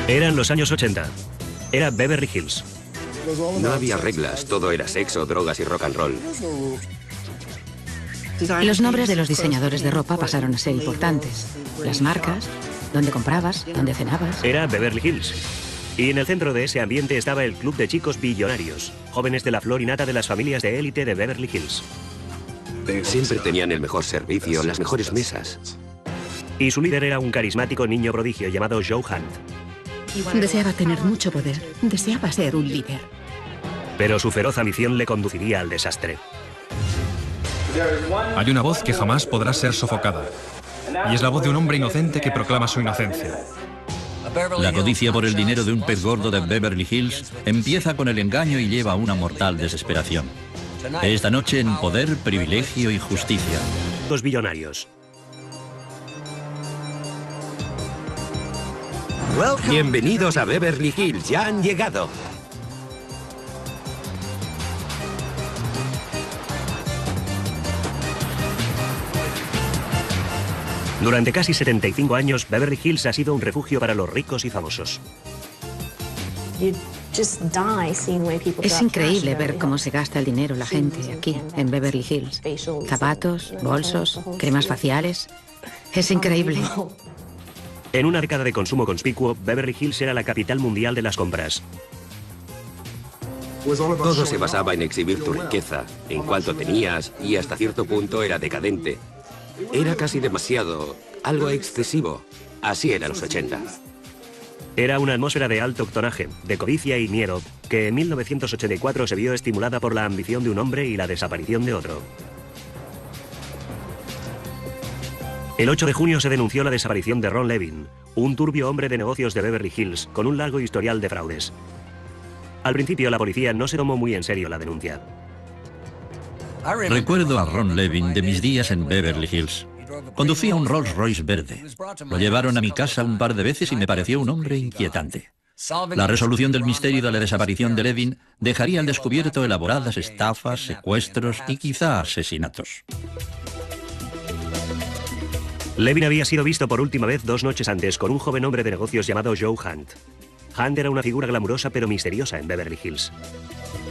Eran los años 80. Era Beverly Hills. No había reglas, todo era sexo, drogas y rock and roll. Los nombres de los diseñadores de ropa pasaron a ser importantes. Las marcas, dónde comprabas, dónde cenabas. Era Beverly Hills. Y en el centro de ese ambiente estaba el club de chicos billonarios, jóvenes de la flor y nata de las familias de élite de Beverly Hills. Siempre tenían el mejor servicio, las mejores mesas. Y su líder era un carismático niño prodigio llamado Joe Hunt. Deseaba tener mucho poder, deseaba ser un líder. Pero su feroz ambición le conduciría al desastre. Hay una voz que jamás podrá ser sofocada. Y es la voz de un hombre inocente que proclama su inocencia. La codicia por el dinero de un pez gordo de Beverly Hills empieza con el engaño y lleva a una mortal desesperación. Esta noche en Poder, Privilegio y Justicia. Los billonarios. Bienvenidos a Beverly Hills, ya han llegado. Durante casi 75 años, Beverly Hills ha sido un refugio para los ricos y famosos. Es increíble ver cómo se gasta el dinero la gente aquí, en Beverly Hills. Zapatos, bolsos, cremas faciales. Es increíble. En una década de consumo conspicuo, Beverly Hills era la capital mundial de las compras. Todo se basaba en exhibir tu riqueza, en cuánto tenías, y hasta cierto punto era decadente. Era casi demasiado, algo excesivo. Así eran los 80. Era una atmósfera de alto octonaje, de codicia y miedo, que en 1984 se vio estimulada por la ambición de un hombre y la desaparición de otro. El 8 de junio se denunció la desaparición de Ron Levin, un turbio hombre de negocios de Beverly Hills con un largo historial de fraudes. Al principio la policía no se tomó muy en serio la denuncia. Recuerdo a Ron Levin de mis días en Beverly Hills. Conducía un Rolls Royce verde. Lo llevaron a mi casa un par de veces y me pareció un hombre inquietante. La resolución del misterio de la desaparición de Levin dejaría al descubierto elaboradas estafas, secuestros y quizá asesinatos. Levin había sido visto por última vez 2 noches antes con un joven hombre de negocios llamado Joe Hunt. Hunt era una figura glamurosa pero misteriosa en Beverly Hills.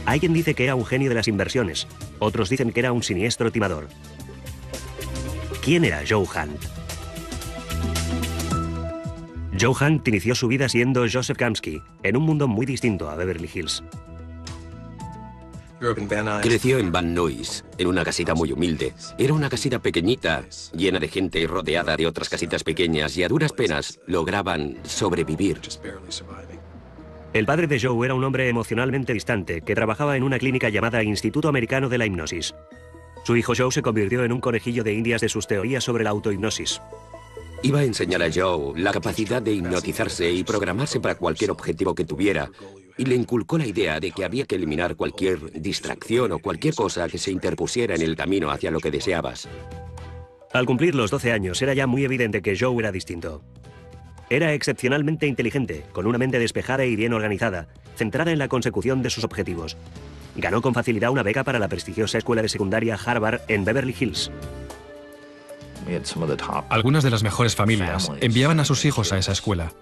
Hay quien dice que era un genio de las inversiones, otros dicen que era un siniestro timador. ¿Quién era Joe Hunt? Joe Hunt inició su vida siendo Joseph Kamsky, en un mundo muy distinto a Beverly Hills. Creció en Van Nuys, en una casita muy humilde. Era una casita pequeñita, llena de gente y rodeada de otras casitas pequeñas, y a duras penas lograban sobrevivir. El padre de Joe era un hombre emocionalmente distante que trabajaba en una clínica llamada Instituto Americano de la Hipnosis. Su hijo Joe se convirtió en un conejillo de indias de sus teorías sobre la autohipnosis. Iba a enseñar a Joe la capacidad de hipnotizarse y programarse para cualquier objetivo que tuviera, y le inculcó la idea de que había que eliminar cualquier distracción o cualquier cosa que se interpusiera en el camino hacia lo que deseabas. Al cumplir los 12 años era ya muy evidente que Joe era distinto. Era excepcionalmente inteligente, con una mente despejada y bien organizada, centrada en la consecución de sus objetivos. Ganó con facilidad una beca para la prestigiosa escuela de secundaria Harvard en Beverly Hills. Algunas de las mejores familias enviaban a sus hijos a esa escuela.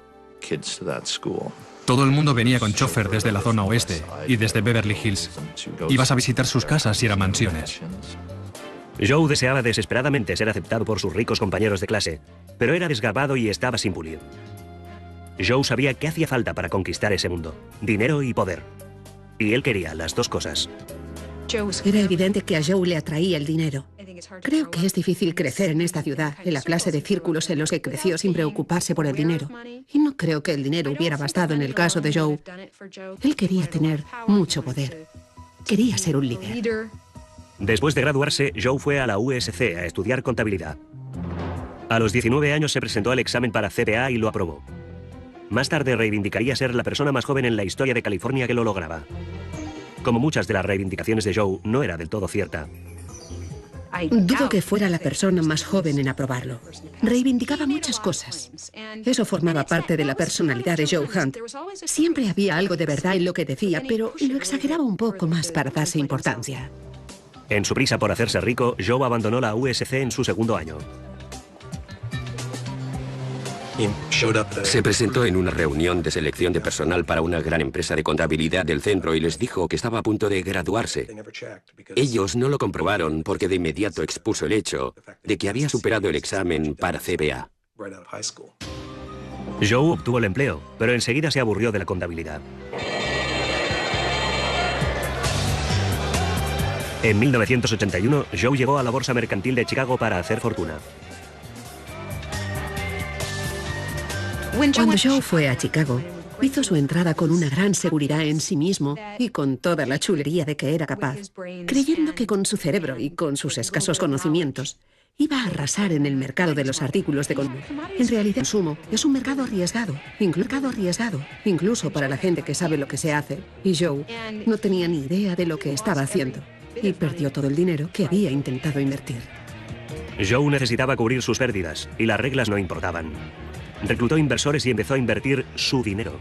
Todo el mundo venía con chofer desde la zona oeste y desde Beverly Hills. Ibas a visitar sus casas y eran mansiones. Joe deseaba desesperadamente ser aceptado por sus ricos compañeros de clase, pero era desgarbado y estaba sin pulir. Joe sabía que hacía falta para conquistar ese mundo: dinero y poder. Y él quería las dos cosas. Era evidente que a Joe le atraía el dinero. Creo que es difícil crecer en esta ciudad, en la clase de círculos en los que creció sin preocuparse por el dinero. Y no creo que el dinero hubiera bastado en el caso de Joe. Él quería tener mucho poder. Quería ser un líder. Después de graduarse, Joe fue a la USC a estudiar contabilidad. A los 19 años se presentó al examen para CPA y lo aprobó. Más tarde reivindicaría ser la persona más joven en la historia de California que lo lograba. Como muchas de las reivindicaciones de Joe, no era del todo cierta. Dudo que fuera la persona más joven en aprobarlo. Reivindicaba muchas cosas. Eso formaba parte de la personalidad de Joe Hunt. Siempre había algo de verdad en lo que decía, pero lo exageraba un poco más para darse importancia. En su prisa por hacerse rico, Joe abandonó la USC en su segundo año. Se presentó en una reunión de selección de personal para una gran empresa de contabilidad del centro y les dijo que estaba a punto de graduarse. Ellos no lo comprobaron porque de inmediato expuso el hecho de que había superado el examen para CBA. Joe obtuvo el empleo, pero enseguida se aburrió de la contabilidad. En 1981, Joe llegó a la Bolsa Mercantil de Chicago para hacer fortuna. Cuando Joe fue a Chicago, hizo su entrada con una gran seguridad en sí mismo y con toda la chulería de que era capaz, creyendo que con su cerebro y con sus escasos conocimientos iba a arrasar en el mercado de los artículos de consumo. En realidad, el consumo es un mercado arriesgado, incluso para la gente que sabe lo que se hace. Y Joe no tenía ni idea de lo que estaba haciendo y perdió todo el dinero que había intentado invertir. Joe necesitaba cubrir sus pérdidas y las reglas no importaban. Reclutó inversores y empezó a invertir su dinero.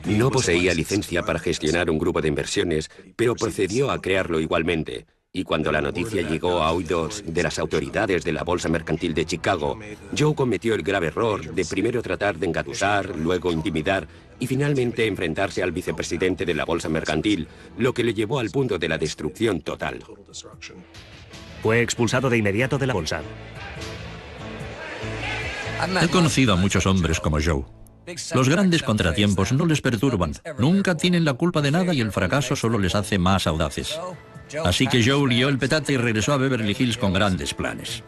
No poseía licencia para gestionar un grupo de inversiones, pero procedió a crearlo igualmente. Y cuando la noticia llegó a oídos de las autoridades de la Bolsa Mercantil de Chicago, Joe cometió el grave error de primero tratar de engatusar, luego intimidar y finalmente enfrentarse al vicepresidente de la Bolsa Mercantil, lo que le llevó al punto de la destrucción total. Fue expulsado de inmediato de la bolsa. He conocido a muchos hombres como Joe. Los grandes contratiempos no les perturban, nunca tienen la culpa de nada y el fracaso solo les hace más audaces. Así que Joe lió el petate y regresó a Beverly Hills con grandes planes.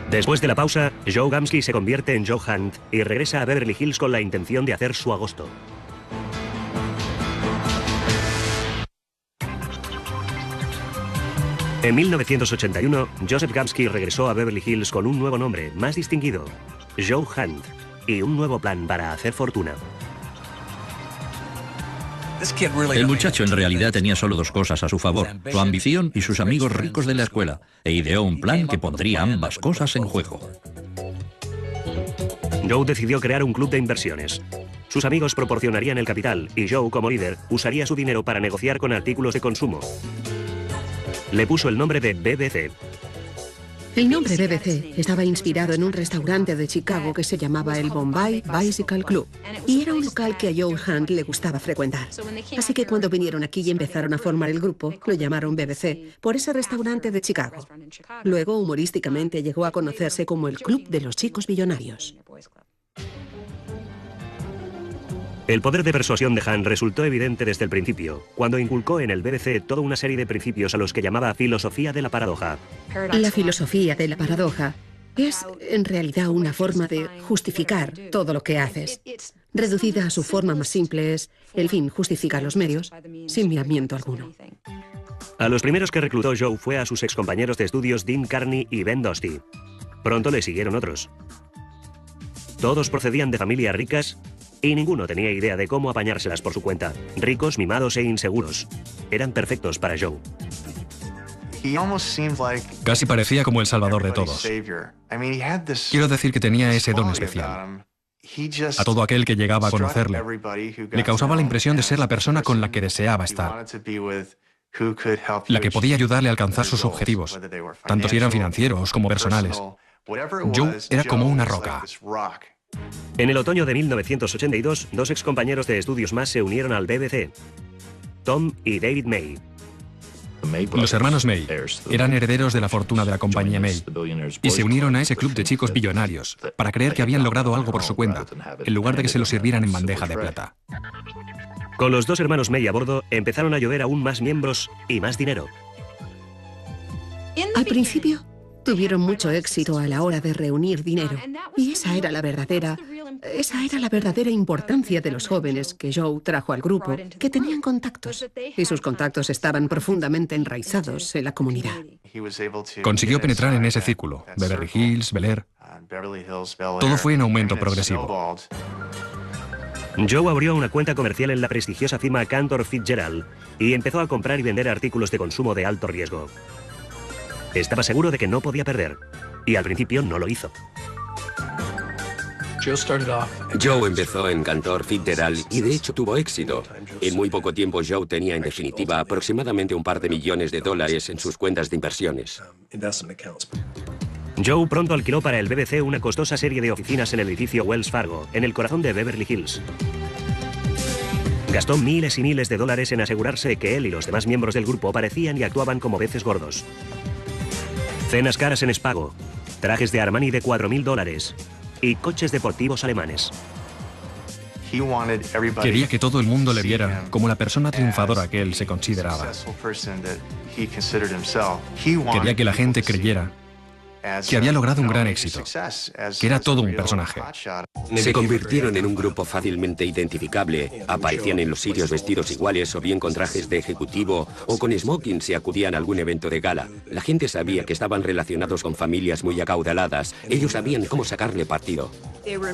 Después de la pausa, Joe Gamsky se convierte en Joe Hunt y regresa a Beverly Hills con la intención de hacer su agosto. En 1981, Joseph Gamsky regresó a Beverly Hills con un nuevo nombre, más distinguido, Joe Hunt, y un nuevo plan para hacer fortuna. El muchacho en realidad tenía solo dos cosas a su favor, su ambición y sus amigos ricos de la escuela, e ideó un plan que pondría ambas cosas en juego. Joe decidió crear un club de inversiones. Sus amigos proporcionarían el capital y Joe, como líder, usaría su dinero para negociar con artículos de consumo. Le puso el nombre de BBC. El nombre BBC estaba inspirado en un restaurante de Chicago que se llamaba el Bombay Bicycle Club y era un local que a Joe Hunt le gustaba frecuentar. Así que cuando vinieron aquí y empezaron a formar el grupo, lo llamaron BBC por ese restaurante de Chicago. Luego, humorísticamente, llegó a conocerse como el Club de los Chicos Billonarios. El poder de persuasión de Hunt resultó evidente desde el principio, cuando inculcó en el BBC toda una serie de principios a los que llamaba filosofía de la paradoja. La filosofía de la paradoja es, en realidad, una forma de justificar todo lo que haces. Reducida a su forma más simple es, el fin justifica los medios, sin miramiento alguno. A los primeros que reclutó Joe fue a sus excompañeros de estudios Dean Carney y Ben Dorsey. Pronto le siguieron otros. Todos procedían de familias ricas y ninguno tenía idea de cómo apañárselas por su cuenta. Ricos, mimados e inseguros. Eran perfectos para Joe. Casi parecía como el salvador de todos. Quiero decir que tenía ese don especial. A todo aquel que llegaba a conocerle, le causaba la impresión de ser la persona con la que deseaba estar, la que podía ayudarle a alcanzar sus objetivos, tanto si eran financieros como personales. Joe era como una roca. En el otoño de 1982, dos excompañeros de estudios más se unieron al BBC, Tom y David May. Los hermanos May eran herederos de la fortuna de la compañía May y se unieron a ese club de chicos billonarios para creer que habían logrado algo por su cuenta, en lugar de que se lo sirvieran en bandeja de plata. Con los dos hermanos May a bordo, empezaron a llover aún más miembros y más dinero. Al principio, tuvieron mucho éxito a la hora de reunir dinero. Y esa era la verdadera importancia de los jóvenes que Joe trajo al grupo, que tenían contactos. Y sus contactos estaban profundamente enraizados en la comunidad. Consiguió penetrar en ese círculo. Beverly Hills, Bel Air. Todo fue en aumento progresivo. Joe abrió una cuenta comercial en la prestigiosa firma Cantor Fitzgerald y empezó a comprar y vender artículos de consumo de alto riesgo. Estaba seguro de que no podía perder, y al principio no lo hizo. Joe empezó en Cantor Fitzgerald y de hecho tuvo éxito. En muy poco tiempo Joe tenía en definitiva aproximadamente $1 par de millones en sus cuentas de inversiones. Joe pronto alquiló para el BBC una costosa serie de oficinas en el edificio Wells Fargo, en el corazón de Beverly Hills. Gastó miles y miles de dólares en asegurarse que él y los demás miembros del grupo parecían y actuaban como peces gordos. Cenas caras en Spago, trajes de Armani de $4.000 y coches deportivos alemanes. Quería que todo el mundo le viera como la persona triunfadora que él se consideraba. Quería que la gente creyera que había logrado un gran éxito, que era todo un personaje. Se convirtieron en un grupo fácilmente identificable. Aparecían en los sitios vestidos iguales o bien con trajes de ejecutivo o con smoking si acudían a algún evento de gala. La gente sabía que estaban relacionados con familias muy acaudaladas. Ellos sabían cómo sacarle partido.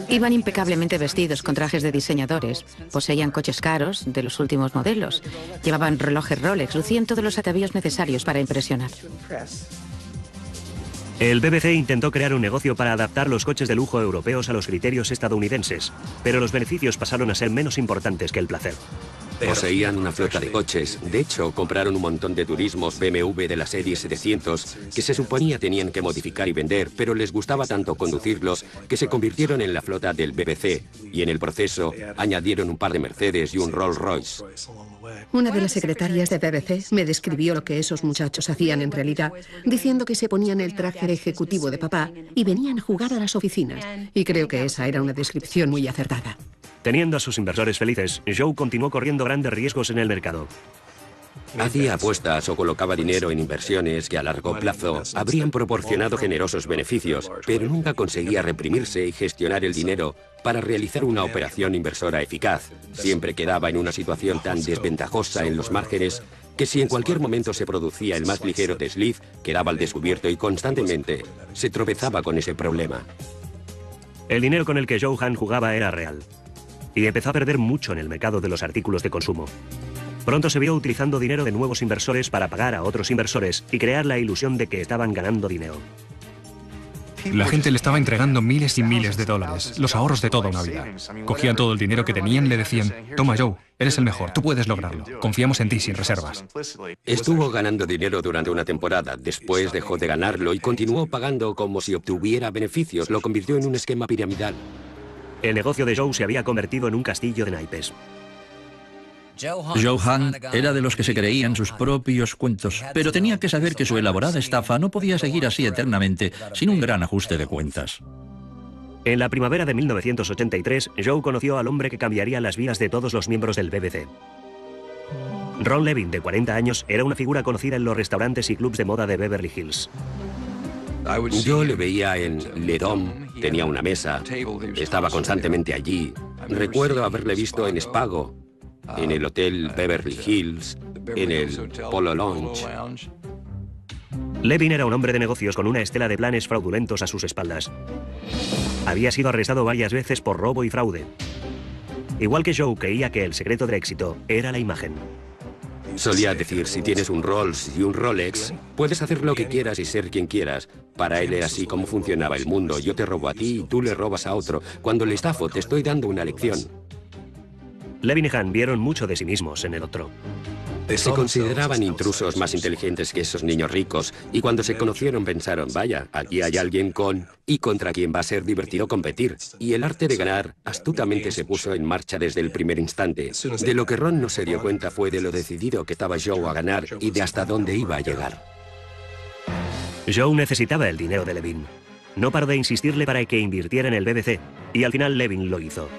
Iban impecablemente vestidos con trajes de diseñadores, poseían coches caros de los últimos modelos, llevaban relojes Rolex, lucían todos los atavíos necesarios para impresionar. El BBC intentó crear un negocio para adaptar los coches de lujo europeos a los criterios estadounidenses, pero los beneficios pasaron a ser menos importantes que el placer. Poseían una flota de coches. De hecho, compraron un montón de turismos BMW de la serie 700 que se suponía tenían que modificar y vender, pero les gustaba tanto conducirlos que se convirtieron en la flota del BBC y en el proceso añadieron un par de Mercedes y un Rolls Royce. Una de las secretarias de BBC me describió lo que esos muchachos hacían en realidad, diciendo que se ponían el traje de ejecutivo de papá y venían a jugar a las oficinas. Y creo que esa era una descripción muy acertada. Teniendo a sus inversores felices, Joe continuó corriendo grandes riesgos en el mercado. Hacía apuestas o colocaba dinero en inversiones que a largo plazo habrían proporcionado generosos beneficios, pero nunca conseguía reprimirse y gestionar el dinero para realizar una operación inversora eficaz. Siempre quedaba en una situación tan desventajosa en los márgenes que si en cualquier momento se producía el más ligero desliz, quedaba al descubierto y constantemente se tropezaba con ese problema. El dinero con el que Joe Hahn jugaba era real, y empezó a perder mucho en el mercado de los artículos de consumo. Pronto se vio utilizando dinero de nuevos inversores para pagar a otros inversores y crear la ilusión de que estaban ganando dinero. La gente le estaba entregando miles y miles de dólares, los ahorros de toda una vida. Cogían todo el dinero que tenían y le decían: toma Joe, eres el mejor, tú puedes lograrlo, confiamos en ti sin reservas. Estuvo ganando dinero durante una temporada, después dejó de ganarlo y continuó pagando como si obtuviera beneficios, lo convirtió en un esquema piramidal. El negocio de Joe se había convertido en un castillo de naipes. Joe Hahn era de los que se creían sus propios cuentos, pero tenía que saber que su elaborada estafa no podía seguir así eternamente sin un gran ajuste de cuentas. En la primavera de 1983, Joe conoció al hombre que cambiaría las vidas de todos los miembros del BBC. Ron Levin, de 40 años, era una figura conocida en los restaurantes y clubs de moda de Beverly Hills. Yo le veía en Le Dom, tenía una mesa, estaba constantemente allí. Recuerdo haberle visto en Spago, en el Hotel Beverly Hills, en el Polo Lounge. Levin era un hombre de negocios con una estela de planes fraudulentos a sus espaldas. Había sido arrestado varias veces por robo y fraude. Igual que Joe, creía que el secreto del éxito era la imagen. Solía decir: si tienes un Rolls y un Rolex, puedes hacer lo que quieras y ser quien quieras. Para él era así como funcionaba el mundo. Yo te robo a ti y tú le robas a otro. Cuando le estafo, te estoy dando una lección. Levin y Hahn vieron mucho de sí mismos en el otro. Se consideraban intrusos más inteligentes que esos niños ricos, y cuando se conocieron pensaron: vaya, aquí hay alguien con y contra quien va a ser divertido competir. Y el arte de ganar astutamente se puso en marcha desde el primer instante. De lo que Ron no se dio cuenta fue de lo decidido que estaba Joe a ganar y de hasta dónde iba a llegar. Joe necesitaba el dinero de Levin. No paró de insistirle para que invirtiera en el BBC, y al final Levin lo hizo.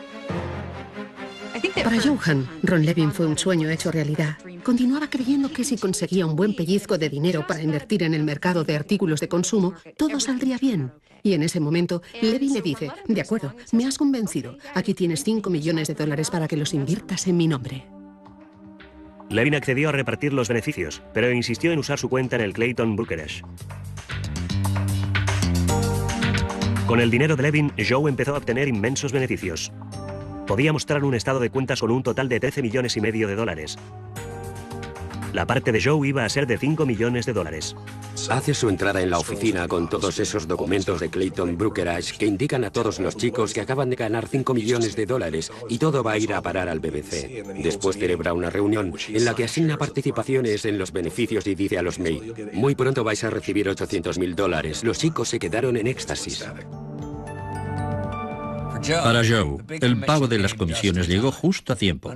Para Joe Hahn, Ron Levin fue un sueño hecho realidad. Continuaba creyendo que si conseguía un buen pellizco de dinero para invertir en el mercado de artículos de consumo, todo saldría bien. Y en ese momento, Levin le dice: de acuerdo, me has convencido. Aquí tienes $5 millones para que los inviertas en mi nombre. Levin accedió a repartir los beneficios, pero insistió en usar su cuenta en el Clayton Brokerage. Con el dinero de Levin, Joe empezó a obtener inmensos beneficios. Podía mostrar un estado de cuentas con un total de $13,5 millones. La parte de Joe iba a ser de $5 millones. Hace su entrada en la oficina con todos esos documentos de Clayton Brokerage que indican a todos los chicos que acaban de ganar $5 millones y todo va a ir a parar al BBC. Después celebra una reunión en la que asigna participaciones en los beneficios y dice a los May: muy pronto vais a recibir $800.000. Los chicos se quedaron en éxtasis. Para Joe, el pago de las comisiones llegó justo a tiempo.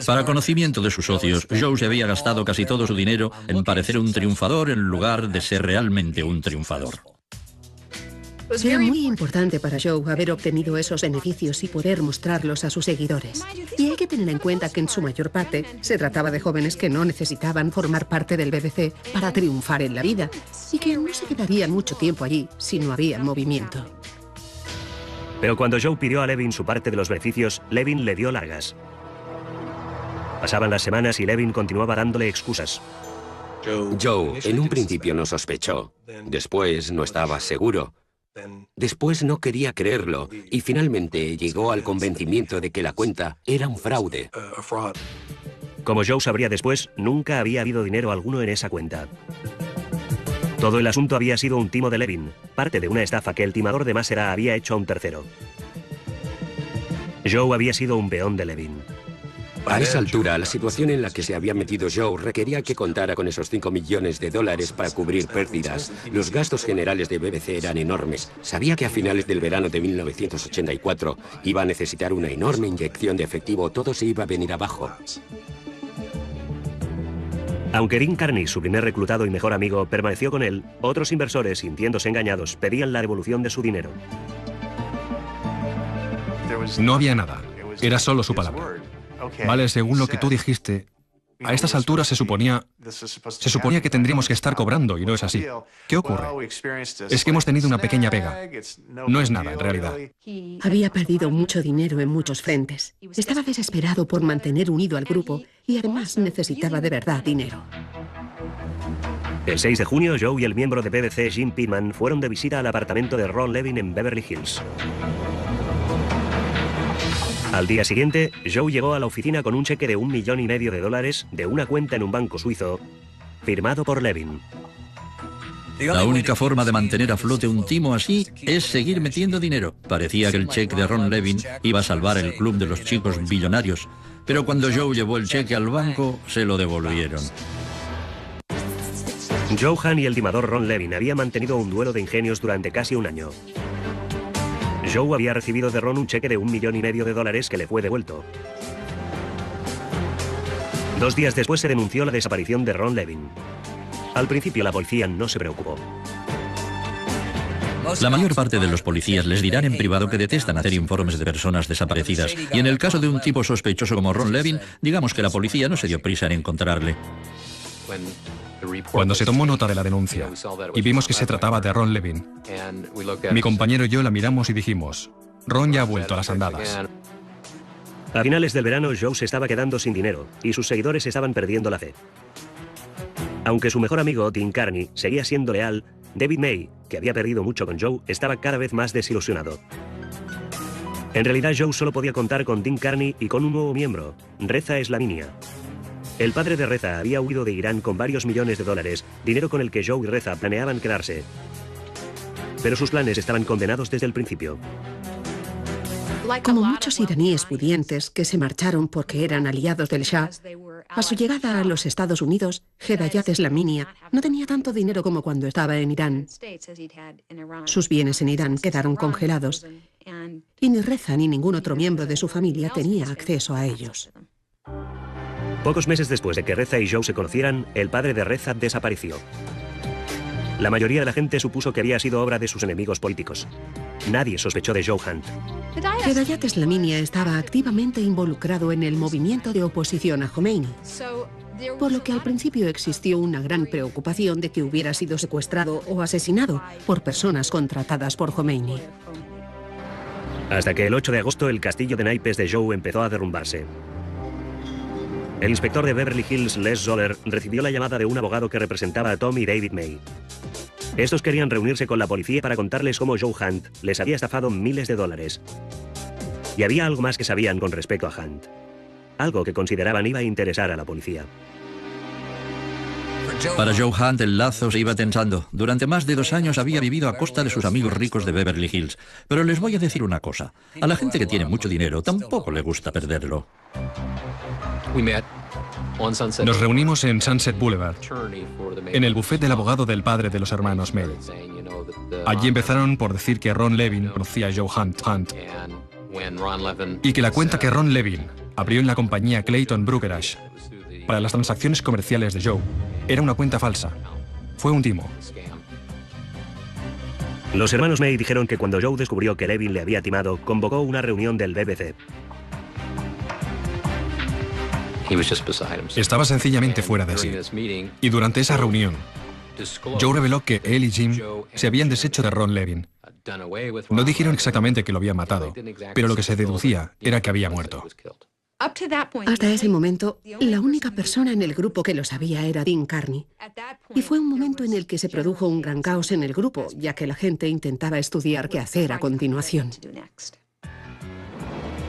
Para conocimiento de sus socios, Joe se había gastado casi todo su dinero en parecer un triunfador en lugar de ser realmente un triunfador. Era muy importante para Joe haber obtenido esos beneficios y poder mostrarlos a sus seguidores. Y hay que tener en cuenta que en su mayor parte se trataba de jóvenes que no necesitaban formar parte del BBC para triunfar en la vida y que no se quedarían mucho tiempo allí si no había movimiento. Pero cuando Joe pidió a Levin su parte de los beneficios, Levin le dio largas. Pasaban las semanas y Levin continuaba dándole excusas. Joe en un principio no sospechó. Después no estaba seguro. Después no quería creerlo y finalmente llegó al convencimiento de que la cuenta era un fraude. Como Joe sabría después, nunca había habido dinero alguno en esa cuenta. Todo el asunto había sido un timo de Levin, parte de una estafa que el timador de Masera había hecho a un tercero. Joe había sido un peón de Levin. A esa altura, la situación en la que se había metido Joe requería que contara con esos $5 millones para cubrir pérdidas. Los gastos generales de BBC eran enormes. Sabía que a finales del verano de 1984 iba a necesitar una enorme inyección de efectivo. Todo se iba a venir abajo. Aunque Dean Carney, su primer reclutado y mejor amigo, permaneció con él, otros inversores, sintiéndose engañados, pedían la devolución de su dinero. No había nada. Era solo su palabra. Vale, según lo que tú dijiste, a estas alturas se suponía que tendríamos que estar cobrando y no es así. ¿Qué ocurre? Es que hemos tenido una pequeña pega. No es nada, en realidad. Había perdido mucho dinero en muchos frentes. Estaba desesperado por mantener unido al grupo y además necesitaba de verdad dinero. El 6 de junio, Joe y el miembro de BBC, Jim Pittman, fueron de visita al apartamento de Ron Levin en Beverly Hills. Al día siguiente, Joe llegó a la oficina con un cheque de $1,5 millones de una cuenta en un banco suizo, firmado por Levin. La única forma de mantener a flote un timo así es seguir metiendo dinero. Parecía que el cheque de Ron Levin iba a salvar el club de los chicos billonarios, pero cuando Joe llevó el cheque al banco, se lo devolvieron. Joe Hahn y el timador Ron Levin habían mantenido un duelo de ingenios durante casi un año. Joe había recibido de Ron un cheque de $1,5 millones que le fue devuelto. 2 días después se denunció la desaparición de Ron Levin. Al principio la policía no se preocupó. La mayor parte de los policías les dirán en privado que detestan hacer informes de personas desaparecidas. Y en el caso de un tipo sospechoso como Ron Levin, digamos que la policía no se dio prisa en encontrarle. Cuando se tomó nota de la denuncia y vimos que se trataba de Ron Levin, mi compañero y yo la miramos y dijimos: Ron ya ha vuelto a las andadas. A finales del verano, Joe se estaba quedando sin dinero y sus seguidores estaban perdiendo la fe. Aunque su mejor amigo, Dean Carney, seguía siendo leal, David May, que había perdido mucho con Joe, estaba cada vez más desilusionado. En realidad, Joe solo podía contar con Dean Carney y con un nuevo miembro, Reza Eslaminia. El padre de Reza había huido de Irán con varios millones de dólares, dinero con el que Joe y Reza planeaban quedarse. Pero sus planes estaban condenados desde el principio. Como muchos iraníes pudientes que se marcharon porque eran aliados del Shah, a su llegada a los Estados Unidos, Hedayat Eslaminia no tenía tanto dinero como cuando estaba en Irán. Sus bienes en Irán quedaron congelados y ni Reza ni ningún otro miembro de su familia tenía acceso a ellos. Pocos meses después de que Reza y Joe se conocieran, el padre de Reza desapareció. La mayoría de la gente supuso que había sido obra de sus enemigos políticos. Nadie sospechó de Joe Hunt. Hedayat Eslaminia estaba activamente involucrado en el movimiento de oposición a Khomeini, por lo que al principio existió una gran preocupación de que hubiera sido secuestrado o asesinado por personas contratadas por Khomeini. Hasta que el 8 de agosto el castillo de naipes de Joe empezó a derrumbarse. El inspector de Beverly Hills, Les Zoller, recibió la llamada de un abogado que representaba a Tom y David May. Estos querían reunirse con la policía para contarles cómo Joe Hunt les había estafado miles de dólares. Y había algo más que sabían con respecto a Hunt. Algo que consideraban iba a interesar a la policía. Para Joe Hunt el lazo se iba tensando. Durante más de 2 años había vivido a costa de sus amigos ricos de Beverly Hills. Pero les voy a decir una cosa. A la gente que tiene mucho dinero tampoco le gusta perderlo. Nos reunimos en Sunset Boulevard, en el bufete del abogado del padre de los hermanos May. Allí empezaron por decir que Ron Levin conocía a Joe Hunt y que la cuenta que Ron Levin abrió en la compañía Clayton Brokerage para las transacciones comerciales de Joe era una cuenta falsa. Fue un timo. Los hermanos May dijeron que cuando Joe descubrió que Levin le había timado, convocó una reunión del BBC. Estaba sencillamente fuera de sí. Y durante esa reunión, Joe reveló que él y Jim se habían deshecho de Ron Levin. No dijeron exactamente que lo habían matado, pero lo que se deducía era que había muerto. Hasta ese momento, la única persona en el grupo que lo sabía era Dean Carney. Y fue un momento en el que se produjo un gran caos en el grupo, ya que la gente intentaba estudiar qué hacer a continuación.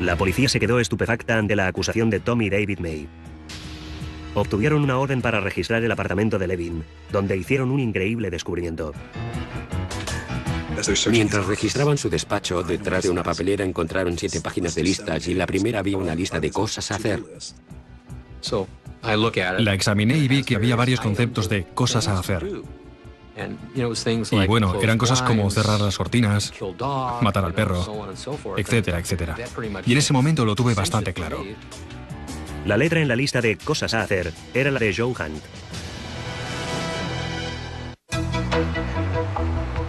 La policía se quedó estupefacta ante la acusación de Tom y David May. Obtuvieron una orden para registrar el apartamento de Levin, donde hicieron un increíble descubrimiento. Mientras registraban su despacho, detrás de una papelera encontraron 7 páginas de listas y en la primera había una lista de cosas a hacer. La examiné y vi que había varios conceptos de cosas a hacer. Y bueno, eran cosas como cerrar las cortinas, matar al perro, etcétera, etcétera. Y en ese momento lo tuve bastante claro. La letra en la lista de cosas a hacer era la de Joe Hunt.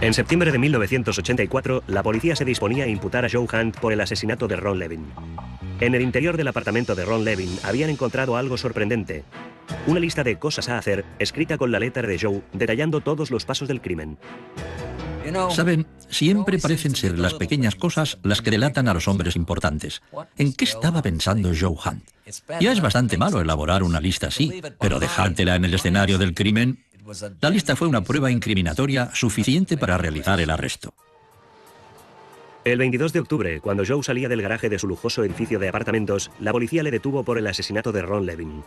En septiembre de 1984, la policía se disponía a imputar a Joe Hunt por el asesinato de Ron Levin. En el interior del apartamento de Ron Levin habían encontrado algo sorprendente. Una lista de cosas a hacer, escrita con la letra de Joe, detallando todos los pasos del crimen. Saben, siempre parecen ser las pequeñas cosas las que delatan a los hombres importantes. ¿En qué estaba pensando Joe Hunt? Ya es bastante malo elaborar una lista así, pero dejártela en el escenario del crimen... La lista fue una prueba incriminatoria suficiente para realizar el arresto. El 22 de octubre, cuando Joe salía del garaje de su lujoso edificio de apartamentos, la policía le detuvo por el asesinato de Ron Levin.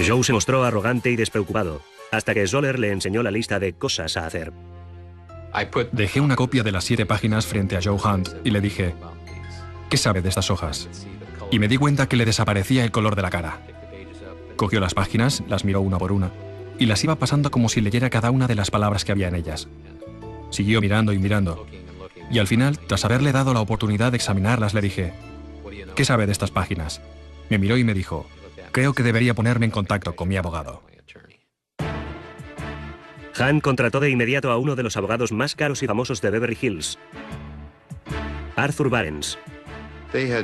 Joe se mostró arrogante y despreocupado, hasta que Zoller le enseñó la lista de cosas a hacer. Dejé una copia de las 7 páginas frente a Joe Hunt y le dije, ¿qué sabe de estas hojas? Y me di cuenta que le desaparecía el color de la cara. Cogió las páginas, las miró una por una, y las iba pasando como si leyera cada una de las palabras que había en ellas. Siguió mirando y mirando, y al final, tras haberle dado la oportunidad de examinarlas, le dije, ¿qué sabe de estas páginas? Me miró y me dijo, creo que debería ponerme en contacto con mi abogado. Hunt contrató de inmediato a uno de los abogados más caros y famosos de Beverly Hills, Arthur Barnes.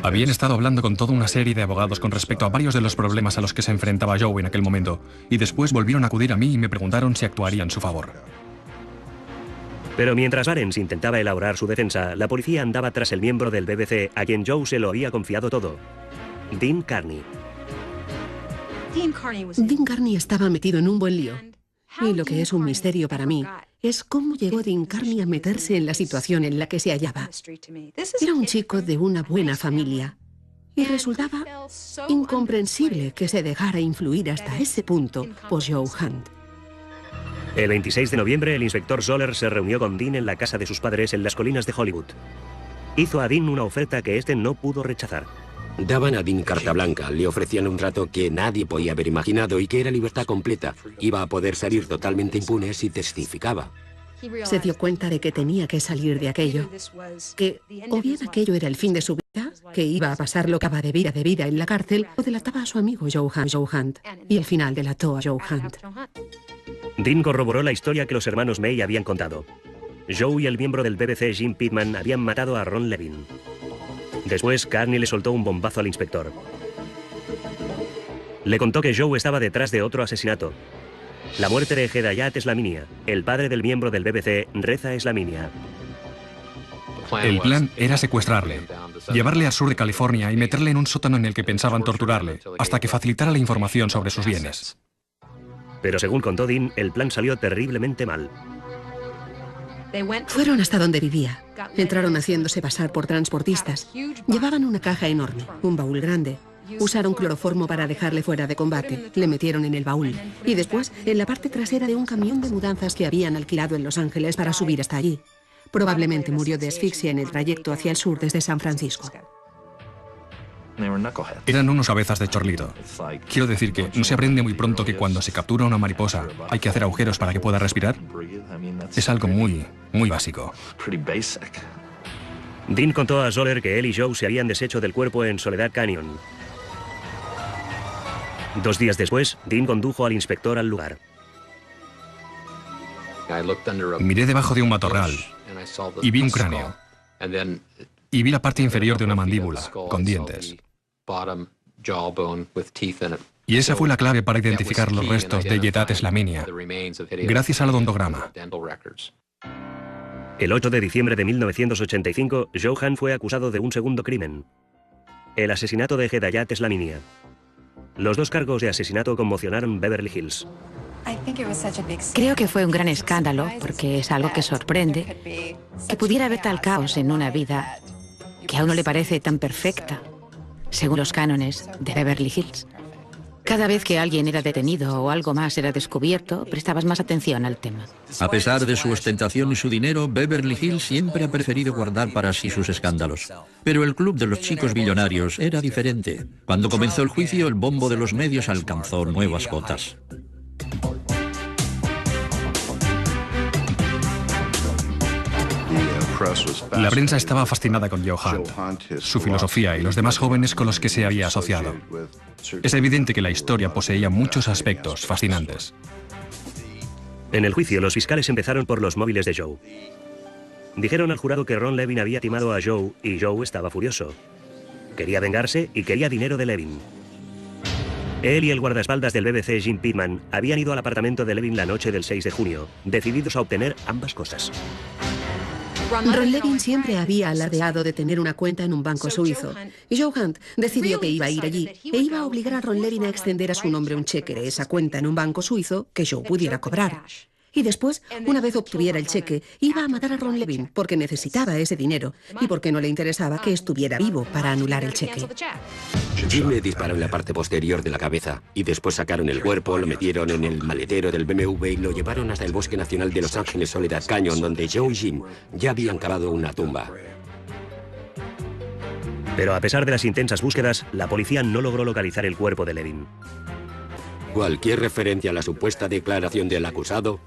Habían estado hablando con toda una serie de abogados con respecto a varios de los problemas a los que se enfrentaba Joe en aquel momento, y después volvieron a acudir a mí y me preguntaron si actuaría en su favor. Pero mientras Barnes intentaba elaborar su defensa, la policía andaba tras el miembro del BBC a quien Joe se lo había confiado todo, Dean Carney. Dean Carney estaba metido en un buen lío. Y lo que es un misterio para mí es cómo llegó Dean Carney a meterse en la situación en la que se hallaba. Era un chico de una buena familia y resultaba incomprensible que se dejara influir hasta ese punto por Joe Hunt. El 26 de noviembre, el inspector Zoller se reunió con Dean en la casa de sus padres en las colinas de Hollywood. Hizo a Dean una oferta que este no pudo rechazar. Daban a Dean carta blanca, le ofrecían un trato que nadie podía haber imaginado y que era libertad completa. Iba a poder salir totalmente impune si testificaba. Se dio cuenta de que tenía que salir de aquello, que o bien aquello era el fin de su vida, que iba a pasar lo que acaba de vida en la cárcel, o delataba a su amigo Joe Hunt, y al final delató a Joe Hunt. Dean corroboró la historia que los hermanos May habían contado. Joe y el miembro del BBC Jim Pittman habían matado a Ron Levin. Después, Carney le soltó un bombazo al inspector. Le contó que Joe estaba detrás de otro asesinato. La muerte de Hedayat Slaminia, el padre del miembro del BBC, Reza Slaminia. El plan era secuestrarle, llevarle al sur de California y meterle en un sótano en el que pensaban torturarle, hasta que facilitara la información sobre sus bienes. Pero según contó Dean, el plan salió terriblemente mal. Fueron hasta donde vivía. Entraron haciéndose pasar por transportistas. Llevaban una caja enorme, un baúl grande, Usaron cloroformo para dejarle fuera de combate. Le metieron en el baúl. Y después, en la parte trasera de un camión de mudanzas que habían alquilado en Los Ángeles para subir hasta allí. Probablemente murió de asfixia en el trayecto hacia el sur desde San Francisco. Eran unos cabezas de chorlito. Quiero decir que no se aprende muy pronto que cuando se captura una mariposa hay que hacer agujeros para que pueda respirar. Es algo muy básico. Dean contó a Zoller que él y Joe se habían deshecho del cuerpo en Soledad Canyon. 2 días después, Dean condujo al inspector al lugar. Miré debajo de un matorral y vi un cráneo. Y vi la parte inferior de una mandíbula, con dientes. Y esa fue la clave para identificar los restos de Yetat Slaminia, gracias al odontograma. El 8 de diciembre de 1985, Joe Hunt fue acusado de un segundo crimen: el asesinato de Hedayat Slaminia. Los 2 cargos de asesinato conmocionaron Beverly Hills. Creo que fue un gran escándalo, porque es algo que sorprende, que pudiera haber tal caos en una vida que a uno le parece tan perfecta, según los cánones de Beverly Hills. Cada vez que alguien era detenido o algo más era descubierto, prestabas más atención al tema. A pesar de su ostentación y su dinero, Beverly Hills siempre ha preferido guardar para sí sus escándalos. Pero el club de los chicos billonarios era diferente. Cuando comenzó el juicio, el bombo de los medios alcanzó nuevas cotas. La prensa estaba fascinada con Joe Hunt, su filosofía y los demás jóvenes con los que se había asociado. Es evidente que la historia poseía muchos aspectos fascinantes. En el juicio, los fiscales empezaron por los móviles de Joe. Dijeron al jurado que Ron Levin había timado a Joe y Joe estaba furioso. Quería vengarse y quería dinero de Levin. Él y el guardaespaldas del BBC, Jim Pittman, habían ido al apartamento de Levin la noche del 6 de junio, decididos a obtener ambas cosas. Ron Levin siempre había alardeado de tener una cuenta en un banco suizo, y Joe Hunt decidió que iba a ir allí e iba a obligar a Ron Levin a extender a su nombre un cheque de esa cuenta en un banco suizo que Joe pudiera cobrar. Y después, una vez obtuviera el cheque, iba a matar a Ron Levin porque necesitaba ese dinero y porque no le interesaba que estuviera vivo para anular el cheque. Jim le disparó en la parte posterior de la cabeza y después sacaron el cuerpo, lo metieron en el maletero del BMW y lo llevaron hasta el Bosque Nacional de Los Ángeles Soledad Canyon, donde Joe y Jim ya habían cavado una tumba. Pero a pesar de las intensas búsquedas, la policía no logró localizar el cuerpo de Levin. Cualquier referencia a la supuesta declaración del acusado.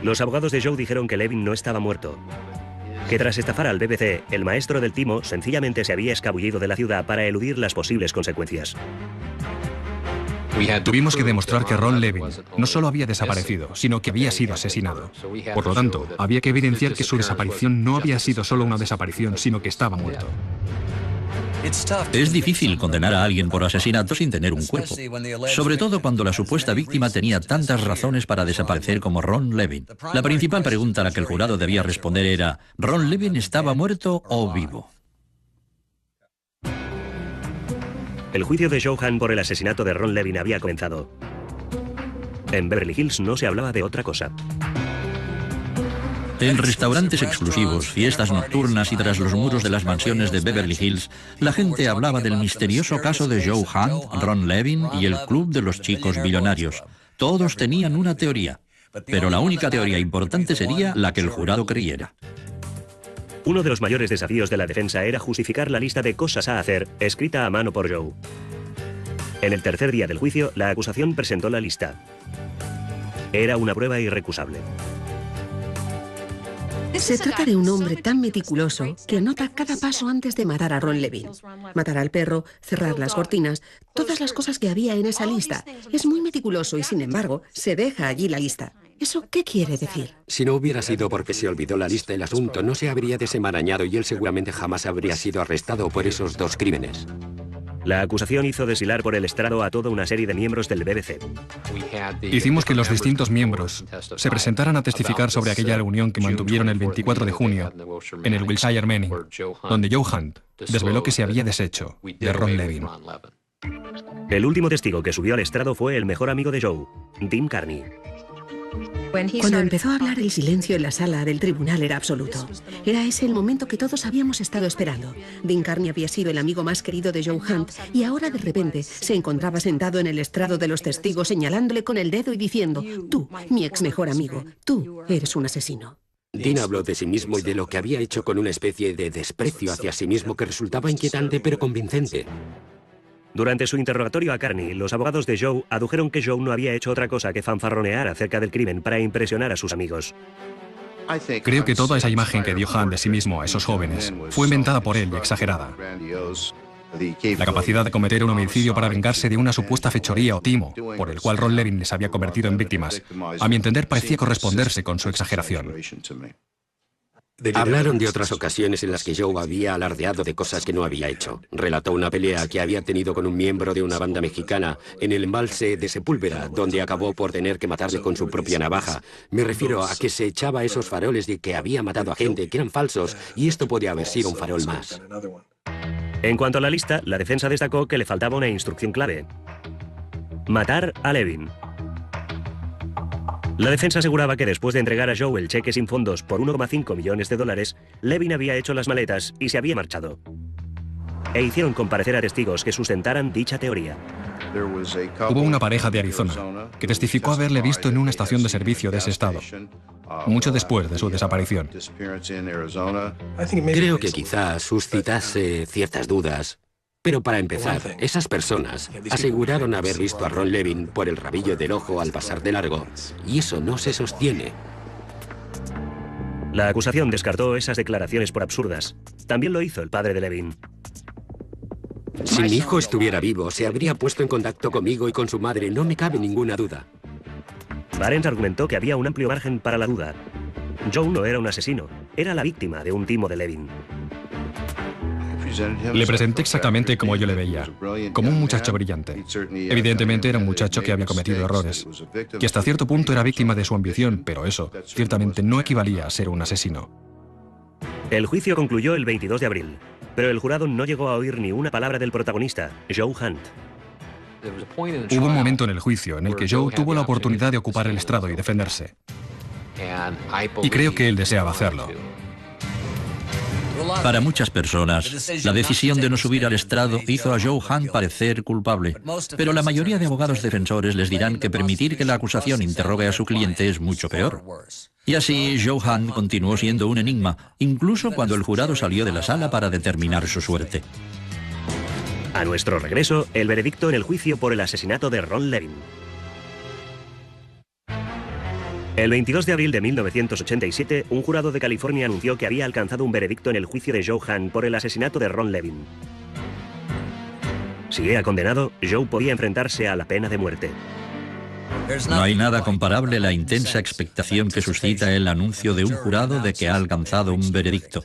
Los abogados de Joe dijeron que Levin no estaba muerto, que tras estafar al BBC, el maestro del timo sencillamente se había escabullido de la ciudad para eludir las posibles consecuencias. Tuvimos que demostrar que Ron Levin no solo había desaparecido, sino que había sido asesinado. Por lo tanto, había que evidenciar que su desaparición no había sido solo una desaparición, sino que estaba muerto. Es difícil condenar a alguien por asesinato sin tener un cuerpo, sobre todo cuando la supuesta víctima tenía tantas razones para desaparecer como Ron Levin. La principal pregunta a la que el jurado debía responder era: ¿Ron Levin estaba muerto o vivo? El juicio de Joe Hunt por el asesinato de Ron Levin había comenzado. En Beverly Hills no se hablaba de otra cosa. En restaurantes exclusivos, fiestas nocturnas y tras los muros de las mansiones de Beverly Hills, la gente hablaba del misterioso caso de Joe Hunt, Ron Levin y el club de los chicos billonarios. Todos tenían una teoría, pero la única teoría importante sería la que el jurado creyera. Uno de los mayores desafíos de la defensa era justificar la lista de cosas a hacer, escrita a mano por Joe. En el tercer día del juicio, la acusación presentó la lista. Era una prueba irrecusable. Se trata de un hombre tan meticuloso que anota cada paso antes de matar a Ron Levin. Matar al perro, cerrar las cortinas, todas las cosas que había en esa lista. Es muy meticuloso y, sin embargo, se deja allí la lista. ¿Eso qué quiere decir? Si no hubiera sido porque se olvidó la lista, el asunto no se habría desenmarañado y él seguramente jamás habría sido arrestado por esos 2 crímenes. La acusación hizo deshilar por el estrado a toda una serie de miembros del BBC. Hicimos que los distintos miembros se presentaran a testificar sobre aquella reunión que mantuvieron el 24 de junio en el Wilshire Manning, donde Joe Hunt desveló que se había deshecho de Ron Levin. El último testigo que subió al estrado fue el mejor amigo de Joe, Dean Carney. Cuando empezó a hablar, el silencio en la sala del tribunal era absoluto. Era ese el momento que todos habíamos estado esperando. Dean Carney había sido el amigo más querido de Joe Hunt y ahora de repente se encontraba sentado en el estrado de los testigos señalándole con el dedo y diciendo: tú, mi ex mejor amigo, tú eres un asesino. Dean habló de sí mismo y de lo que había hecho con una especie de desprecio hacia sí mismo que resultaba inquietante pero convincente. Durante su interrogatorio a Carney, los abogados de Joe adujeron que Joe no había hecho otra cosa que fanfarronear acerca del crimen para impresionar a sus amigos. Creo que toda esa imagen que dio Hunt de sí mismo a esos jóvenes fue inventada por él y exagerada. La capacidad de cometer un homicidio para vengarse de una supuesta fechoría o timo, por el cual Ron Levin les había convertido en víctimas, a mi entender parecía corresponderse con su exageración. Hablaron de otras ocasiones en las que Joe había alardeado de cosas que no había hecho. Relató una pelea que había tenido con un miembro de una banda mexicana en el embalse de Sepúlveda, donde acabó por tener que matarle con su propia navaja. Me refiero a que se echaba esos faroles de que había matado a gente que eran falsos, y esto podía haber sido un farol más. En cuanto a la lista, la defensa destacó que le faltaba una instrucción clave: matar a Levin. La defensa aseguraba que después de entregar a Joe el cheque sin fondos por 1,5 millones de dólares, Levin había hecho las maletas y se había marchado. E hicieron comparecer a testigos que sustentaran dicha teoría. Hubo una pareja de Arizona que testificó haberle visto en una estación de servicio de ese estado, mucho después de su desaparición. Creo que quizás suscitase ciertas dudas. Pero para empezar, esas personas aseguraron haber visto a Ron Levin por el rabillo del ojo al pasar de largo, y eso no se sostiene. La acusación descartó esas declaraciones por absurdas. También lo hizo el padre de Levin. Si mi hijo estuviera vivo, se habría puesto en contacto conmigo y con su madre, no me cabe ninguna duda. Barnes argumentó que había un amplio margen para la duda. Joe no era un asesino, era la víctima de un timo de Levin. Le presenté exactamente como yo le veía, como un muchacho brillante. Evidentemente era un muchacho que había cometido errores, que hasta cierto punto era víctima de su ambición, pero eso ciertamente no equivalía a ser un asesino. El juicio concluyó el 22 de abril, pero el jurado no llegó a oír ni una palabra del protagonista, Joe Hunt. Hubo un momento en el juicio en el que Joe tuvo la oportunidad de ocupar el estrado y defenderse. Y creo que él deseaba hacerlo. Para muchas personas, la decisión de no subir al estrado hizo a Joe Hunt parecer culpable, pero la mayoría de abogados defensores les dirán que permitir que la acusación interrogue a su cliente es mucho peor. Y así, Joe Hunt continuó siendo un enigma, incluso cuando el jurado salió de la sala para determinar su suerte. A nuestro regreso, el veredicto en el juicio por el asesinato de Ron Levin. El 22 de abril de 1987, un jurado de California anunció que había alcanzado un veredicto en el juicio de Joe Hunt por el asesinato de Ron Levin. Si era condenado, Joe podía enfrentarse a la pena de muerte. No hay nada comparable a la intensa expectación que suscita el anuncio de un jurado de que ha alcanzado un veredicto.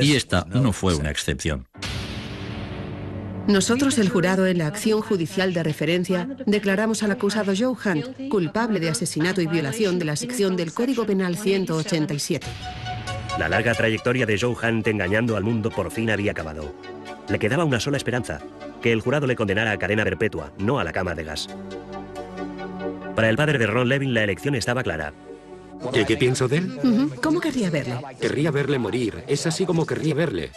Y esta no fue una excepción. Nosotros, el jurado, en la acción judicial de referencia, declaramos al acusado Joe Hunt culpable de asesinato y violación de la sección del Código Penal 187. La larga trayectoria de Joe Hunt engañando al mundo por fin había acabado. Le quedaba una sola esperanza: que el jurado le condenara a cadena perpetua, no a la cama de gas. Para el padre de Ron Levin, la elección estaba clara. ¿Qué pienso de él? ¿Cómo querría verle? Querría verle morir. Es así como querría verle.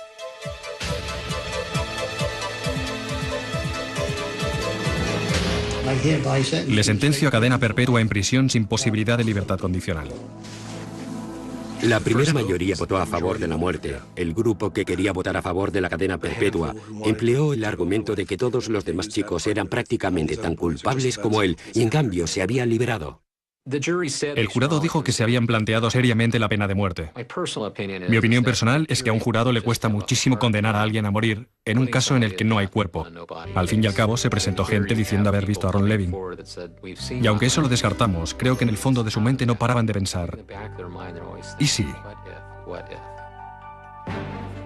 Le sentencio a cadena perpetua en prisión sin posibilidad de libertad condicional. La primera mayoría votó a favor de la muerte. El grupo que quería votar a favor de la cadena perpetua empleó el argumento de que todos los demás chicos eran prácticamente tan culpables como él y en cambio se había liberado. El jurado dijo que se habían planteado seriamente la pena de muerte. Mi opinión personal es que a un jurado le cuesta muchísimo condenar a alguien a morir en un caso en el que no hay cuerpo. Al fin y al cabo, se presentó gente diciendo haber visto a Ron Levin. Y aunque eso lo descartamos, creo que en el fondo de su mente no paraban de pensar: ¿y sí?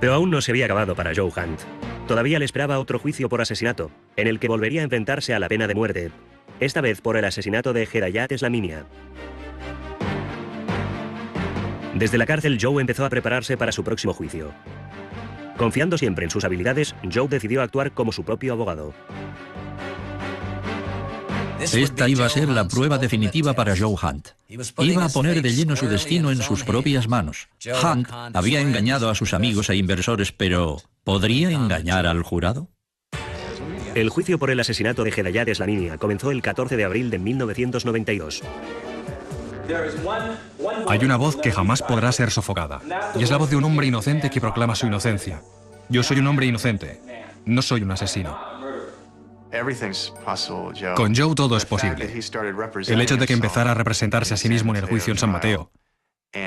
Pero aún no se había acabado para Joe Hunt. Todavía le esperaba otro juicio por asesinato, en el que volvería a enfrentarse a la pena de muerte, esta vez por el asesinato de Hedayat Slaminia. Desde la cárcel, Joe empezó a prepararse para su próximo juicio. Confiando siempre en sus habilidades, Joe decidió actuar como su propio abogado. Esta iba a ser la prueba definitiva para Joe Hunt. Iba a poner de lleno su destino en sus propias manos. Hunt había engañado a sus amigos e inversores, pero ¿podría engañar al jurado? El juicio por el asesinato de Hedayat Slamania comenzó el 14 de abril de 1992. Hay una voz que jamás podrá ser sofocada, y es la voz de un hombre inocente que proclama su inocencia. Yo soy un hombre inocente, no soy un asesino. Con Joe todo es posible. El hecho de que empezara a representarse a sí mismo en el juicio en San Mateo,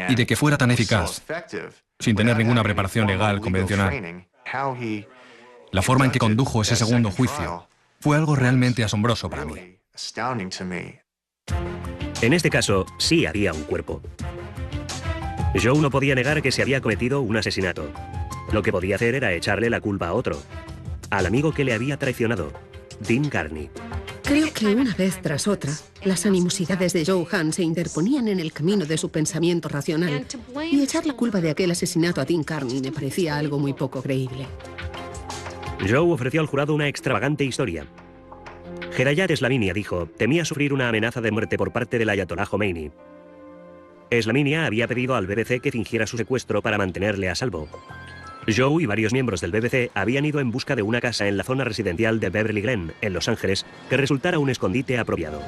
y de que fuera tan eficaz, sin tener ninguna preparación legal convencional. La forma en que condujo ese segundo juicio fue algo realmente asombroso para mí. En este caso, sí había un cuerpo. Joe no podía negar que se había cometido un asesinato. Lo que podía hacer era echarle la culpa a otro, al amigo que le había traicionado, Dean Carney. Creo que una vez tras otra, las animosidades de Joe Hunt se interponían en el camino de su pensamiento racional, y echar la culpa de aquel asesinato a Dean Carney me parecía algo muy poco creíble. Joe ofreció al jurado una extravagante historia. Hedayat Slamania, dijo, temía sufrir una amenaza de muerte por parte del ayatolá Khomeini. Slamania había pedido al BBC que fingiera su secuestro para mantenerle a salvo. Joe y varios miembros del BBC habían ido en busca de una casa en la zona residencial de Beverly Glen, en Los Ángeles, que resultara un escondite apropiado.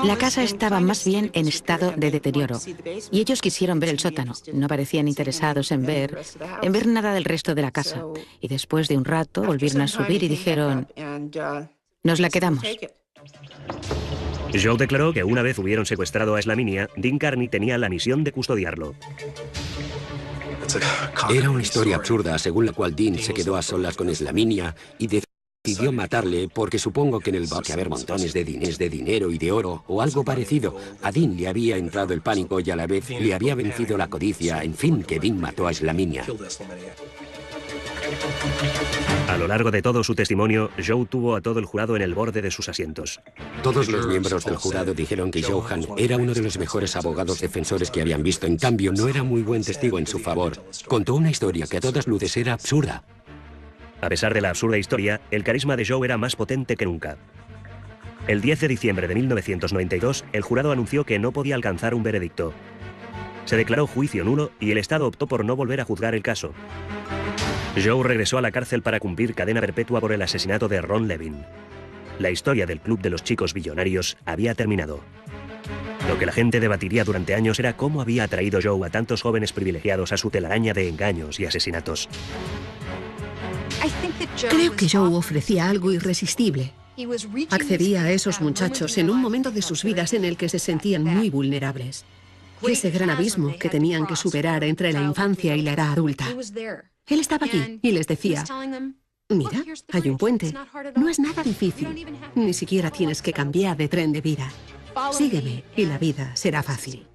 La casa estaba más bien en estado de deterioro, y ellos quisieron ver el sótano. No parecían interesados en ver nada del resto de la casa. Y después de un rato volvieron a subir y dijeron, nos la quedamos. Joe declaró que una vez hubieron secuestrado a Slamania, Dean Carney tenía la misión de custodiarlo. Era una historia absurda según la cual Dean se quedó a solas con Slamania y decidió matarle porque supongo que en el bote haber montones de dinero y de oro o algo parecido. A Dean le había entrado el pánico y a la vez le había vencido la codicia. En fin, que Dean mató a Slamania. A lo largo de todo su testimonio, Joe tuvo a todo el jurado en el borde de sus asientos. Todos los miembros del jurado dijeron que Joe Hunt era uno de los mejores abogados defensores que habían visto. En cambio, no era muy buen testigo en su favor. Contó una historia que a todas luces era absurda. A pesar de la absurda historia, el carisma de Joe era más potente que nunca. El 10 de diciembre de 1992, el jurado anunció que no podía alcanzar un veredicto. Se declaró juicio nulo y el Estado optó por no volver a juzgar el caso. Joe regresó a la cárcel para cumplir cadena perpetua por el asesinato de Ron Levin. La historia del Club de los Chicos Billonarios había terminado. Lo que la gente debatiría durante años era cómo había atraído Joe a tantos jóvenes privilegiados a su telaraña de engaños y asesinatos. Creo que Joe ofrecía algo irresistible. Accedía a esos muchachos en un momento de sus vidas en el que se sentían muy vulnerables. Ese gran abismo que tenían que superar entre la infancia y la edad adulta. Él estaba aquí y les decía, mira, hay un puente. No es nada difícil. Ni siquiera tienes que cambiar de tren de vida. Sígueme y la vida será fácil.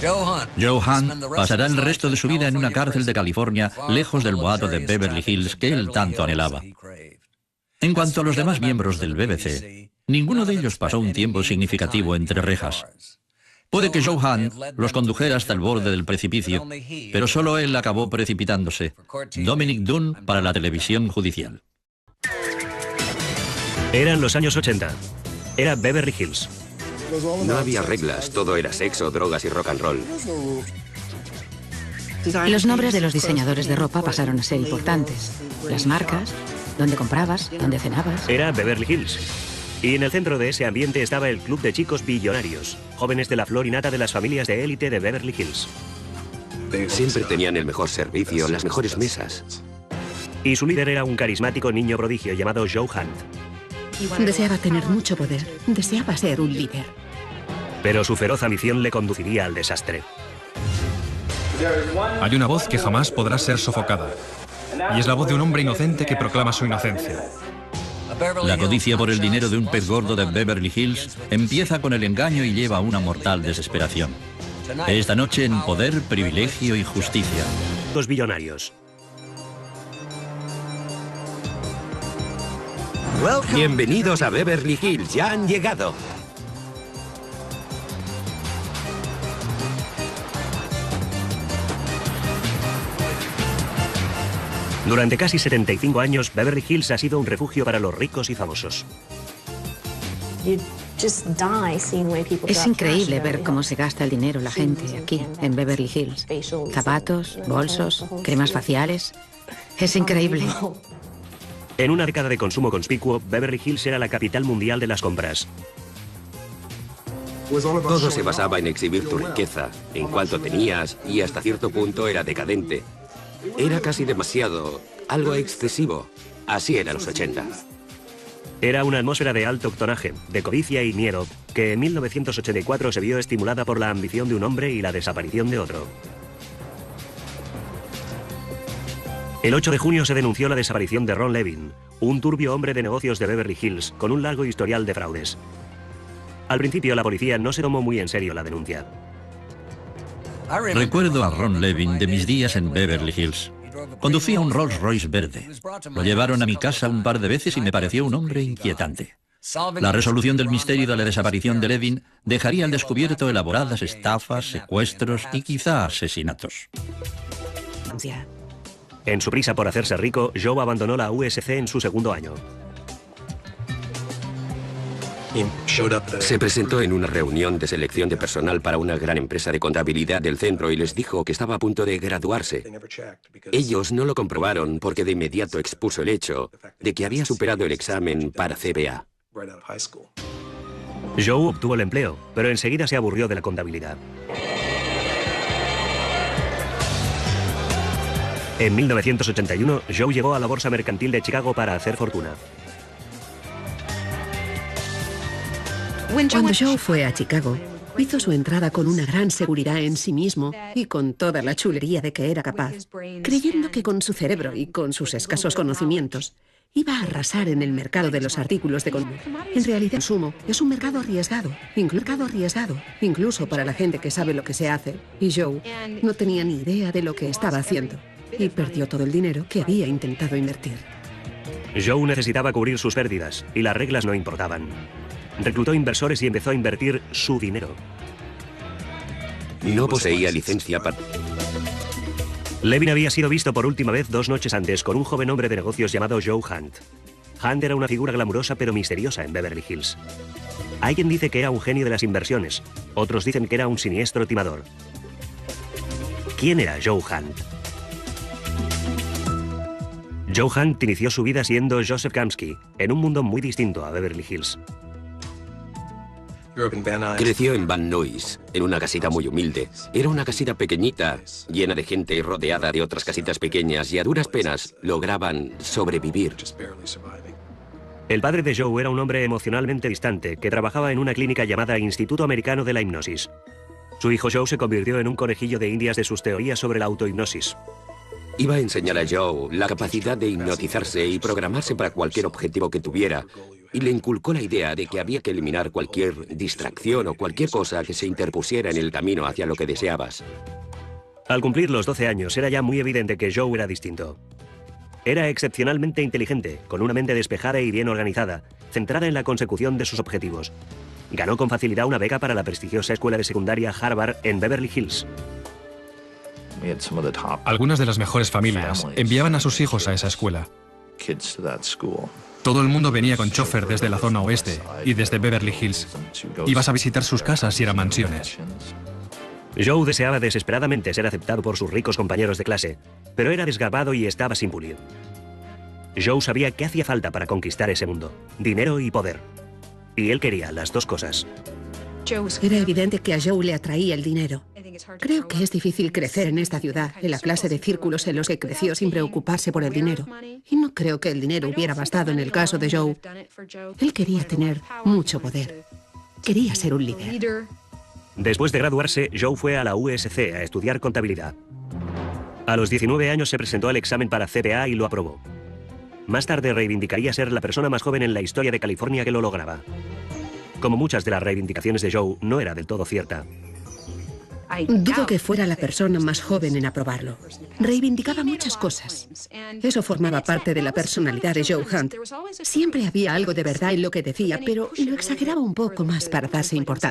Joe Hunt pasará el resto de su vida en una cárcel de California, lejos del boato de Beverly Hills que él tanto anhelaba. En cuanto a los demás miembros del BBC, ninguno de ellos pasó un tiempo significativo entre rejas. Puede que Joe Hunt los condujera hasta el borde del precipicio, pero solo él acabó precipitándose. Dominic Dunne para la televisión judicial. Eran los años 80. Era Beverly Hills. No había reglas, todo era sexo, drogas y rock and roll. Los nombres de los diseñadores de ropa pasaron a ser importantes. Las marcas, dónde comprabas, dónde cenabas. Era Beverly Hills. Y en el centro de ese ambiente estaba el Club de Chicos Billonarios, jóvenes de la flor y nata de las familias de élite de Beverly Hills. Siempre tenían el mejor servicio, las mejores mesas. Y su líder era un carismático niño prodigio llamado Joe Hunt. Deseaba tener mucho poder, deseaba ser un líder. Pero su feroz ambición le conduciría al desastre. Hay una voz que jamás podrá ser sofocada, y es la voz de un hombre inocente que proclama su inocencia. La codicia por el dinero de un pez gordo de Beverly Hills empieza con el engaño y lleva a una mortal desesperación. Esta noche en Poder, Privilegio y Justicia. Los billonarios. Bienvenidos a Beverly Hills, ya han llegado. Durante casi 75 años, Beverly Hills ha sido un refugio para los ricos y famosos. Es increíble ver cómo se gasta el dinero la gente aquí, en Beverly Hills. Zapatos, bolsos, cremas faciales. Es increíble. En una década de consumo conspicuo, Beverly Hills era la capital mundial de las compras. Todo se basaba en exhibir tu riqueza, en cuanto tenías, y hasta cierto punto era decadente. Era casi demasiado, algo excesivo. Así eran los 80. Era una atmósfera de alto octonaje, de codicia y miedo, que en 1984 se vio estimulada por la ambición de un hombre y la desaparición de otro. El 8 de junio se denunció la desaparición de Ron Levin, un turbio hombre de negocios de Beverly Hills con un largo historial de fraudes. Al principio la policía no se tomó muy en serio la denuncia. Recuerdo a Ron Levin de mis días en Beverly Hills. Conducía un Rolls Royce verde. Lo llevaron a mi casa un par de veces y me pareció un hombre inquietante. La resolución del misterio de la desaparición de Levin dejaría al descubierto elaboradas estafas, secuestros y quizá asesinatos. En su prisa por hacerse rico, Joe abandonó la USC en su segundo año. Se presentó en una reunión de selección de personal para una gran empresa de contabilidad del centro y les dijo que estaba a punto de graduarse. Ellos no lo comprobaron porque de inmediato expuso el hecho de que había superado el examen para CPA. Joe obtuvo el empleo, pero enseguida se aburrió de la contabilidad. En 1981, Joe llegó a la Bolsa Mercantil de Chicago para hacer fortuna. Cuando Joe fue a Chicago, hizo su entrada con una gran seguridad en sí mismo y con toda la chulería de que era capaz, creyendo que con su cerebro y con sus escasos conocimientos iba a arrasar en el mercado de los artículos de consumo. En realidad, el consumo es un mercado arriesgado, incluso para la gente que sabe lo que se hace. Y Joe no tenía ni idea de lo que estaba haciendo y perdió todo el dinero que había intentado invertir. Joe necesitaba cubrir sus pérdidas y las reglas no importaban. Reclutó inversores y empezó a invertir su dinero. No poseía licencia para... Levin había sido visto por última vez 2 noches antes con un joven hombre de negocios llamado Joe Hunt. Hunt era una figura glamurosa pero misteriosa en Beverly Hills. Hay quien dice que era un genio de las inversiones, otros dicen que era un siniestro timador. ¿Quién era Joe Hunt? Joe Hunt inició su vida siendo Joseph Kamsky, en un mundo muy distinto a Beverly Hills. Creció en Van Nuys, en una casita muy humilde. Era una casita pequeñita, llena de gente y rodeada de otras casitas pequeñas, y a duras penas lograban sobrevivir. El padre de Joe era un hombre emocionalmente distante que trabajaba en una clínica llamada Instituto Americano de la Hipnosis. Su hijo Joe se convirtió en un conejillo de indias de sus teorías sobre la autohipnosis. Iba a enseñar a Joe la capacidad de hipnotizarse y programarse para cualquier objetivo que tuviera, y le inculcó la idea de que había que eliminar cualquier distracción o cualquier cosa que se interpusiera en el camino hacia lo que deseabas. Al cumplir los 12 años era ya muy evidente que Joe era distinto. Era excepcionalmente inteligente, con una mente despejada y bien organizada, centrada en la consecución de sus objetivos. Ganó con facilidad una beca para la prestigiosa escuela de secundaria Harvard en Beverly Hills. Algunas de las mejores familias enviaban a sus hijos a esa escuela. Todo el mundo venía con chofer desde la zona oeste y desde Beverly Hills. Ibas a visitar sus casas y eran mansiones. Joe deseaba desesperadamente ser aceptado por sus ricos compañeros de clase, pero era desgarbado y estaba sin pulir. Joe sabía que hacía falta para conquistar ese mundo: dinero y poder. Y él quería las dos cosas. Era evidente que a Joe le atraía el dinero. Creo que es difícil crecer en esta ciudad, en la clase de círculos en los que creció sin preocuparse por el dinero. Y no creo que el dinero hubiera bastado en el caso de Joe. Él quería tener mucho poder. Quería ser un líder. Después de graduarse, Joe fue a la USC a estudiar contabilidad. A los 19 años se presentó al examen para CPA y lo aprobó. Más tarde reivindicaría ser la persona más joven en la historia de California que lo lograba. Como muchas de las reivindicaciones de Joe, no era del todo cierta. Dudo que fuera la persona más joven en aprobarlo. Reivindicaba muchas cosas. Eso formaba parte de la personalidad de Joe Hunt. Siempre había algo de verdad en lo que decía, pero lo exageraba un poco más para darse importancia.